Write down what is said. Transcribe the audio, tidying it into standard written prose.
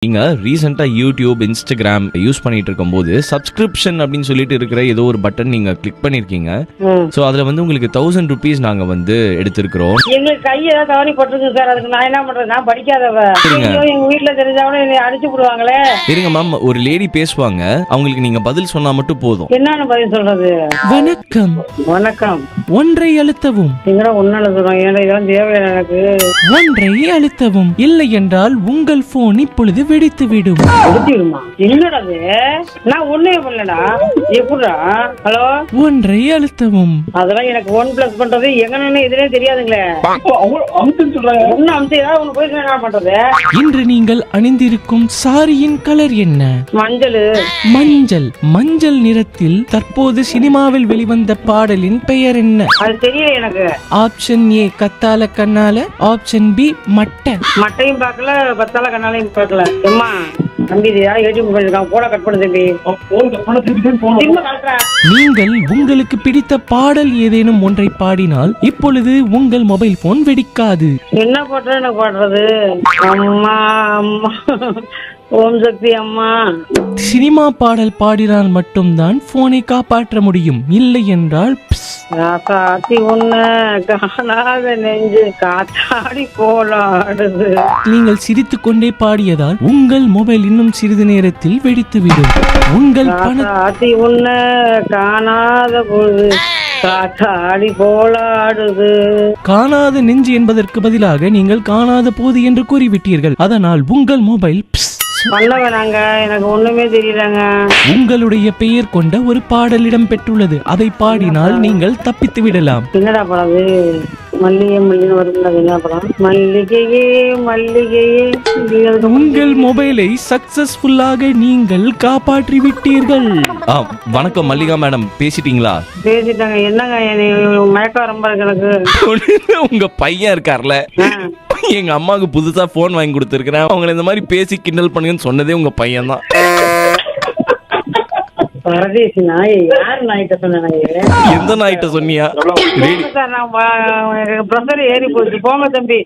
நீங்க ரீசெண்டா YouTube, Instagram use பண்ணிட்டு இருக்கும்போது சப்ஸ்கிரிப்ஷன் அப்படின்னு சொல்லிட்டு இருக்கிற ஏதோ ஒரு பட்டன் நீங்க கிளிக் பண்ணிருக்கீங்க. சோ அதுல வந்து உங்களுக்கு 1000 rupees நாங்க வந்து எடுத்திருக்கிறோம். எங்களுக்கு கை ஏதாவது தவறி பட்டிருக்கு சார். அதுக்கு நான் என்ன பண்றது? நான் படிக்காதவ. எங்க வீட்டுல தெரிஞ்சாலும் என்னை அடிச்சு விடுவாங்களே. இருங்க மேம், ஒரு லேடி பேசுவாங்க, அவங்களுக்கு நீங்க பதில் சொன்னா மட்டும் போதும். என்னன்னு பதில் சொல்றது? வணக்கம். வணக்கம். ஒன்றை அழுத்தவும். நீங்களும் ஒன்னு எழுதுறோம். ஏன்னா இதெல்லாம் தேவையான எனக்கு. ஒன்றை அழுத்தவும். இல்லை என்றால் உங்கள் போன் இப்பொழுது வெடித்துவிடும். வெடித்துவிடுமா? என்னடாது? நான் ஒன்னே பண்ணலடா. எப்படா? ஹலோ, ஒன்றை அழுத்தவும். அதெல்லாம் எனக்கு ஒன் பிளஸ் பண்றது எங்கன்னு எதுனே தெரியாதுங்களே. ஒன்னு அம்சம் ஏதாவது ஒண்ணு போய் என்ன பண்றது? இன்று நீங்கள் அணிந்திருக்கும் சாரியின் கலர் என்ன? மஞ்சள். மஞ்சள். மஞ்சள் நிறத்தில் தற்போது சினிமாவில் வெளிவந்த பாடலின் பெயர் என்ன? அது தெரியல எனக்கு. ஆப்ஷன் ஏ கத்தால கண்ணால, ஆப்ஷன் பி மட்டை. மட்டையும் பார்க்கல, பத்தால கண்ணாலையும் பார்க்கல. எம்மா தம்பி, ஏடிஎம் பண்ணிருக்கான். போன கட் பண்ணு தம்பி. திரும்ப கலட்டுறேன். நீங்கள் உங்களுக்கு பிடித்த பாடல் ஏதேனும் ஒன்றை பாடினால் இப்பொழுது உங்கள் மொபைல் போன் வெடிக்காது. என்ன பாட்டு எனக்கு பாடுறது? அம்மா அம்மா, ஓம் சக்தி அம்மா. சினிமா பாடல் பாடினால் மட்டும்தான் போனை காப்பாற்ற முடியும். இல்லை என்றால் காத்தாடி உன்ன காணாத நெஞ்சு காத்தாடி போலாடுது. நீங்கள் சிரித்துக் கொண்டே பாடியதால் உங்கள் மொபைல் இன்னும் சிறிது நேரத்தில் வெடித்துவிடும். உங்கள் காத்தாடி உன்ன காணாத பொழுது காத்தாடி போலாடுது. காணாத நெஞ்சு என்பதற்கு பதிலாக நீங்கள் காணாத போது என்று கூறிவிட்டீர்கள். அதனால் உங்கள் மொபைல் பண்ண வேணாங்க, எனக்கு ஒண்ணுமே தெரியலங்க. உங்களுடைய பெயர் கொண்ட ஒரு பாடலிடம் பெற்றுள்ளது. அதை பாடினால் நீங்கள் தப்பித்து விடலாம். என்னடா படம் அது? மல்லிகை மல்லிகை வருதுல. என்ன படம்? மல்லிகையே மல்லிகையே. உங்கள் மொபைலை சக்சஸ்ஃபுல்லாக நீங்கள் காப்பாற்றி விட்டீர்கள். வணக்கம் மல்லிகா மேடம், பேசிட்டீங்களா? பேசிட்டாங்க. என்னங்க மயக்கம் ரொம்ப இருக்கு எனக்கு. உங்க பையன் இருக்கார்ல, எங்க அம்மாவுக்கு புதுசா போன் வாங்கி கொடுத்துருக்கிறேன். அவங்களை இந்த மாதிரி பேசி கிண்டல் பண்ணுங்கன்னு சொன்னதே உங்க பையன் தான். பரதேசி நாய். யார் நாய்கிட்ட சொன்ன நாய்? எந்த நாய்கிட்ட சொன்னியா? சார், நான் பிரஷர் ஏறி போச்சு. போங்க தம்பி.